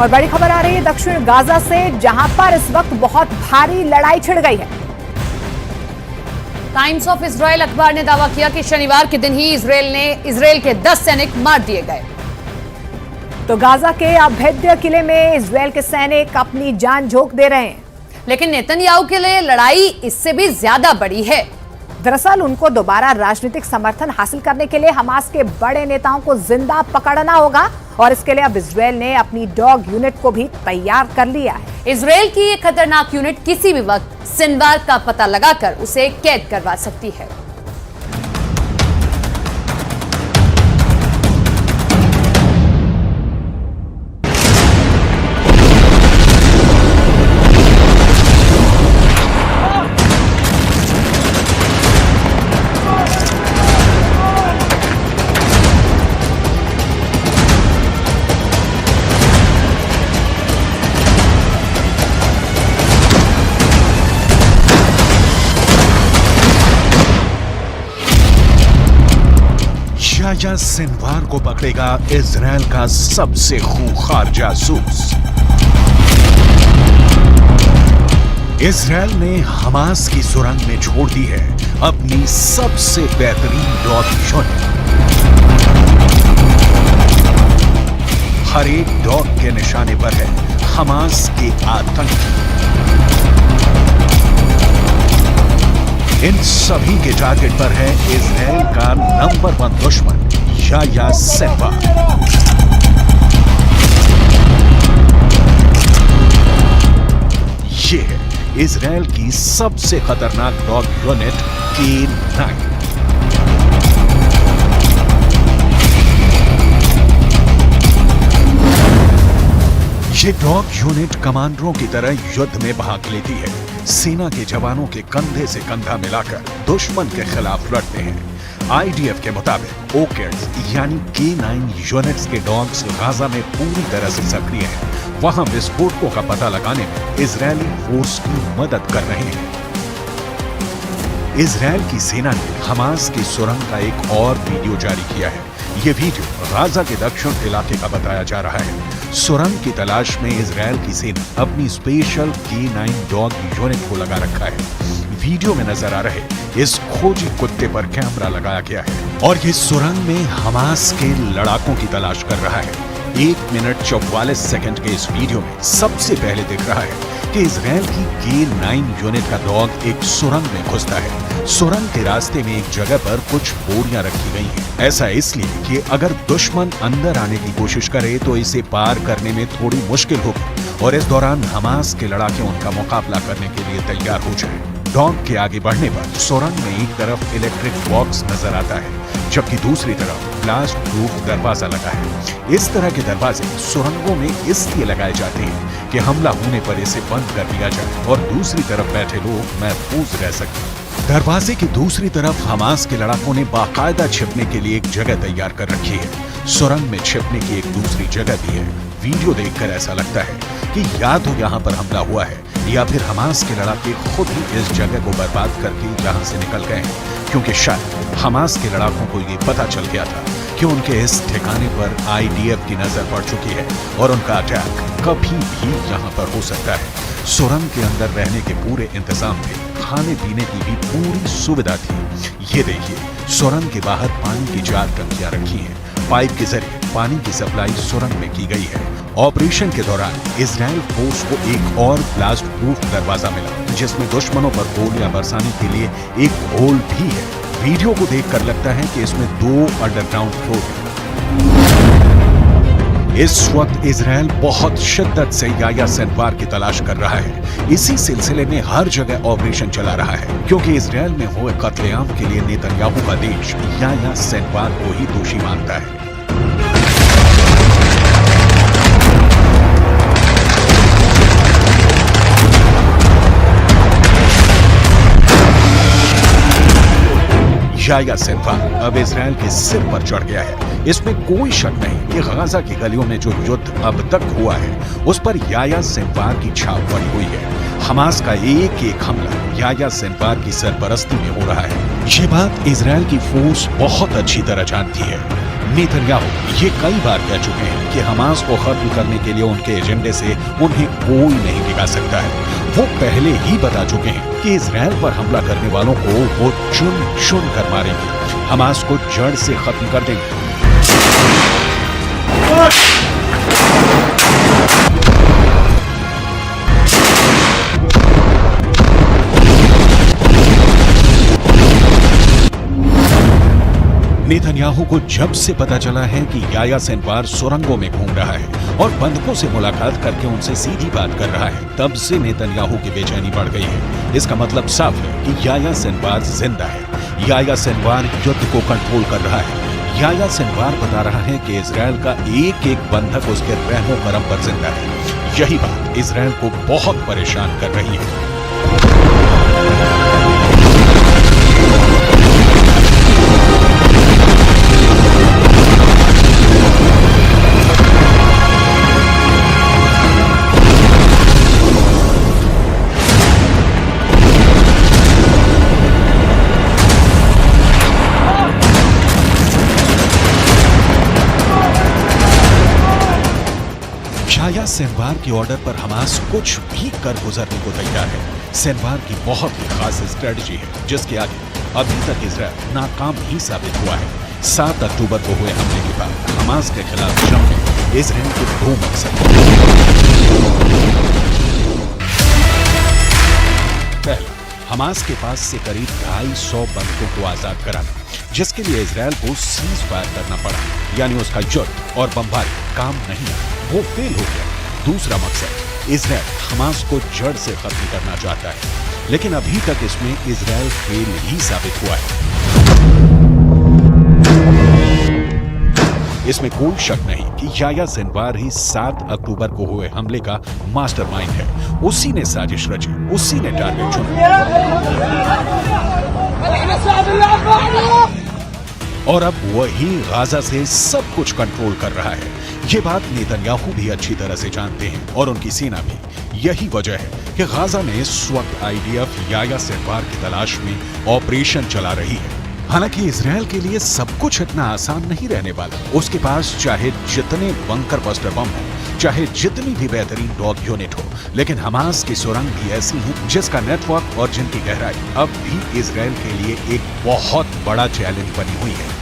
और बड़ी खबर आ रही है दक्षिण गाजा से, जहां पर इस वक्त बहुत भारी लड़ाई छिड़ गई है। टाइम्स ऑफ इजराइल अखबार ने दावा किया कि शनिवार के दिन ही इजराइल के 10 सैनिक मार दिए गए। तो गाजा के अभेद्य किले में इजराइल के सैनिक अपनी जान झोंक दे रहे हैं, लेकिन नेतन्याहू के लिए लड़ाई इससे भी ज्यादा बड़ी है। दरअसल उनको दोबारा राजनीतिक समर्थन हासिल करने के लिए हमास के बड़े नेताओं को जिंदा पकड़ना होगा और इसके लिए अब इजराइल ने अपनी डॉग यूनिट को भी तैयार कर लिया है। इजराइल की ये खतरनाक यूनिट किसी भी वक्त सिनवार का पता लगाकर उसे कैद करवा सकती है। याह्या सिनवार को पकड़ेगा इजराइल का सबसे खूंखार जासूस। इजराइल ने हमास की सुरंग में छोड़ दी है अपनी सबसे बेहतरीन डॉग यूनिट। हर एक डॉग के निशाने पर है हमास के आतंकी। इन सभी के टारगेट पर है इजराइल का नंबर 1 दुश्मन याह्या सिनवार। ये है इजराइल की सबसे खतरनाक डॉग यूनिट K9। ये डॉग यूनिट कमांडरों की तरह युद्ध में भाग लेती है। सेना के जवानों के कंधे से कंधा मिलाकर दुश्मन के खिलाफ लड़ते हैं। IDF के मुताबिक ओकेड्स यानी K9 यूनिट्स के डॉग्स गाजा में पूरी तरह से सक्रिय हैं। वहां विस्फोटकों का पता लगाने में इजरायली फोर्स की मदद कर रहे हैं। इजरायल की सेना ने हमास की सुरंग का एक और वीडियो जारी किया है। ये वीडियो गाजा के दक्षिण इलाके का बताया जा रहा है। सुरंग की तलाश में इजरायल की सेना अपनी स्पेशल K9 डॉग यूनिट को लगा रखा है। वीडियो में नजर आ रहे इस खोजी कुत्ते पर कैमरा लगाया गया है और ये सुरंग में हमास के लड़ाकों की तलाश कर रहा है। 1 मिनट 44 सेकंड के इस वीडियो में सबसे पहले दिख रहा है कि इजरायल की K9 यूनिट का डॉग एक सुरंग में घुसता है। सुरंग के रास्ते में एक जगह पर कुछ बोरियां रखी गई हैं। ऐसा इसलिए कि अगर दुश्मन अंदर आने की कोशिश करे तो इसे पार करने में थोड़ी मुश्किल होगी और इस दौरान हमास के लड़ाके उनका मुकाबला करने के लिए तैयार हो जाए। डॉग के आगे बढ़ने पर सुरंग में एक तरफ इलेक्ट्रिक बॉक्स नजर आता है, जबकि दूसरी तरफ ब्लास्ट प्रूफ दरवाजा लगा है। इस तरह के दरवाजे सुरंगों में इसलिए लगाए जाते हैं कि हमला होने पर इसे बंद कर दिया जाए और दूसरी तरफ बैठे लोग महफूज रह सकें। दरवाजे की दूसरी तरफ हमास के लड़ाकों ने बाकायदा छिपने के लिए एक जगह तैयार कर रखी है। सुरंग में छिपने की एक दूसरी जगह भी है। वीडियो देखकर ऐसा लगता है कि या तो यहाँ पर हमला हुआ है या फिर हमास के लड़ाके खुद ही इस जगह को बर्बाद करके यहाँ से निकल गए हैं, क्योंकि शायद हमास के लड़ाकों को ये पता चल गया था कि उनके इस ठिकाने पर IDF की नजर पड़ चुकी है और उनका अटैक कभी भी यहाँ पर हो सकता है। सुरंग के अंदर रहने के पूरे इंतजाम थे, खाने पीने की भी पूरी सुविधा थी। ये देखिए, सुरंग के बाहर पानी की 4 टंकियां रखी हैं। पाइप के जरिए पानी की सप्लाई सुरंग में की गई है। ऑपरेशन के दौरान इजराइल फोर्स को एक और ब्लास्ट प्रूफ दरवाजा मिला, जिसमें दुश्मनों पर गोलियां बरसाने के लिए एक होल भी है। वीडियो को देखकर लगता है कि इसमें 2 अंडरग्राउंड फ्लोर हैं। इस वक्त इजराइल बहुत शिद्दत से याह्या सिनवार की तलाश कर रहा है। इसी सिलसिले में हर जगह ऑपरेशन चला रहा है, क्योंकि इजराइल में हुए कत्लेआम के लिए नेतन्याहू का देश याह्या सिनवार को ही दोषी मानता है। याह्या सिनवार अब इजराइल के सिर पर चढ़ गया है। इसमें कोई शक नहीं कि गाजा की गलियों में जो युद्ध अब तक हुआ है उस पर याह्या सिनवार की छाप पड़ी हुई है। हमास का एक एक हमला याह्या सिनवार की सरपरस्ती में हो रहा है। ये बात इजराइल की फोर्स बहुत अच्छी तरह जानती है। नेतन्याहू ये कई बार कह चुके हैं कि हमास को खत्म करने के लिए उनके एजेंडे से उन्हें कोई नहीं टिका सकता है। वो पहले ही बता चुके हैं कि इजराइल पर हमला करने वालों को वो चुन चुन कर मारेंगे, हमास को जड़ से खत्म कर देंगे। नेतन्याहू को जब से पता चला है कि याह्या सिनवार सुरंगों में घूम रहा है और बंधकों से मुलाकात करके उनसे सीधी बात कर रहा है, तब से नेतन्याहू की बेचैनी बढ़ गई है। इसका मतलब साफ है कि याह्या सिनवार जिंदा है। याह्या सिनवार युद्ध को कंट्रोल कर रहा है। याह्या सिनवार बता रहा है कि इजराइल का एक एक बंधक उसके रहमो करम पर जिंदा है। यही बात इजराइल को बहुत परेशान कर रही है। याह्या सिनवार के ऑर्डर पर हमास कुछ भी कर गुजरने को तैयार है। सिनवार की बहुत ही खास स्ट्रेटजी है जिसके आगे अभी तक इजराइल नाकाम ही साबित हुआ है। 7 अक्टूबर को हुए हमले के बाद हमास के खिलाफ जंग में इजराइल के 2 मकसद। पहला, हमास के पास से करीब 250 बंधकों को आजाद कराना, जिसके लिए इजराइल को सीज फायर करना पड़ा, यानी उसका युद्ध और बमबारी काम नहीं आया, वो फेल हो गया। दूसरा मकसद, इजराइल हमास को जड़ से खत्म करना चाहता है, लेकिन अभी तक इसमें इजराइल फेल ही साबित हुआ है। इसमें कोई शक नहीं कि याह्या सिनवार ही 7 अक्टूबर को हुए हमले का मास्टरमाइंड है। उसी ने साजिश रची, उसी ने टारगेट चुना और अब वही गाजा से सब कुछ कंट्रोल कर रहा है। ये बात नेतन्याहू भी अच्छी तरह से जानते हैं और उनकी सेना भी। यही वजह है कि गाजा में इस वक्त आईडीएफ याह्या सिनवार की तलाश में ऑपरेशन चला रही है। हालांकि इजराइल के लिए सब कुछ इतना आसान नहीं रहने वाला। उसके पास चाहे जितने बंकर बस्टर बम हो, चाहे जितनी भी बेहतरीन डॉग यूनिट हो, लेकिन हमास की सुरंग भी ऐसी है जिसका नेटवर्क और जिनकी गहराई अब भी इजराइल के लिए एक बहुत बड़ा चैलेंज बनी हुई है।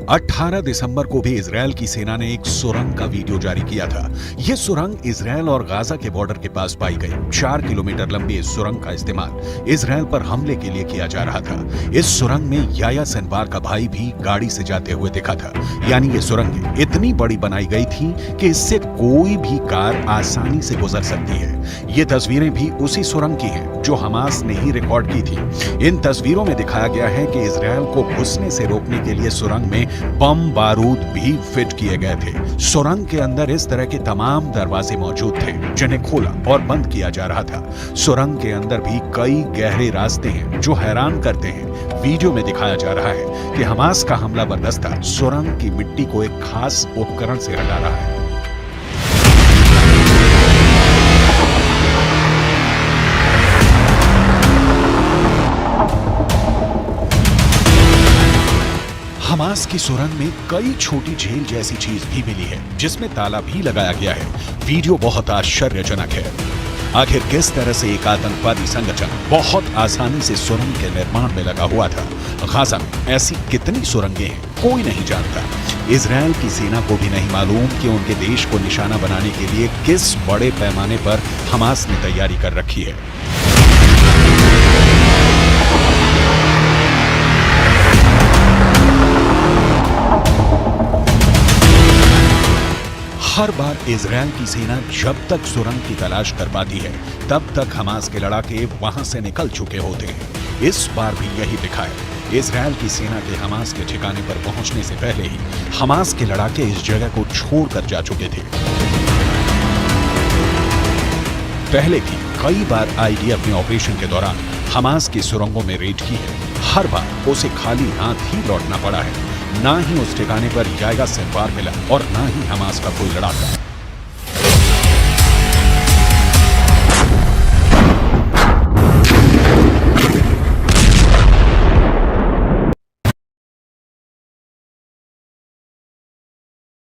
18 दिसंबर को भी इजराइल की सेना ने एक सुरंग का वीडियो जारी किया था। यह सुरंग इजराइल और गाजा के बॉर्डर के पास पाई गई। 4 किलोमीटर लंबी इस सुरंग का इस्तेमाल इजराइल पर हमले के लिए किया जा रहा था। इस सुरंग में याह्या सिनवार का भाई भी गाड़ी से जाते हुए दिखा था। यानी ये सुरंग इतनी बड़ी बनाई गई थी कि इससे कोई भी कार आसानी से गुजर सकती है। ये तस्वीरें भी उसी सुरंग की हैं जो हमास ने ही रिकॉर्ड की थी। इन तस्वीरों में दिखाया गया है कि इजराइल को घुसने से रोकने के लिए सुरंग में बम बारूद भी फिट किए गए थे। सुरंग के अंदर इस तरह के तमाम दरवाजे मौजूद थे जिन्हें खोला और बंद किया जा रहा था। सुरंग के अंदर भी कई गहरे रास्ते हैं जो हैरान करते हैं। वीडियो में दिखाया जा रहा है कि हमास का हमलावर दस्ता सुरंग की मिट्टी को एक खास उपकरण से हटा रहा है। हमास की सुरंग में कई छोटी झील जैसी चीज भी मिली है जिसमें ताला भी लगाया गया है। वीडियो बहुत आश्चर्यजनक है। आखिर किस तरह से एक आतंकवादी संगठन बहुत आसानी से सुरंग के निर्माण में लगा हुआ था। गाजा में ऐसी कितनी सुरंगें हैं कोई नहीं जानता। इजराइल की सेना को भी नहीं मालूम कि उनके देश को निशाना बनाने के लिए किस बड़े पैमाने पर हमास ने तैयारी कर रखी है। हर बार इजराइल की सेना जब तक सुरंग की तलाश कर पाती है तब तक हमास के लड़ाके वहां से निकल चुके होते हैं। इस बार भी यही दिखा है। इजराइल की सेना के हमास के ठिकाने पर पहुंचने से पहले ही हमास के लड़ाके इस जगह को छोड़कर जा चुके थे। पहले भी कई बार आईडीएफ ने ऑपरेशन के दौरान हमास की सुरंगों में रेड की है। हर बार उसे खाली हाथ ही लौटना पड़ा है। ना ही उस ठिकाने पर याह्या सिनवार मिला और ना ही हमास का कोई लड़ाका।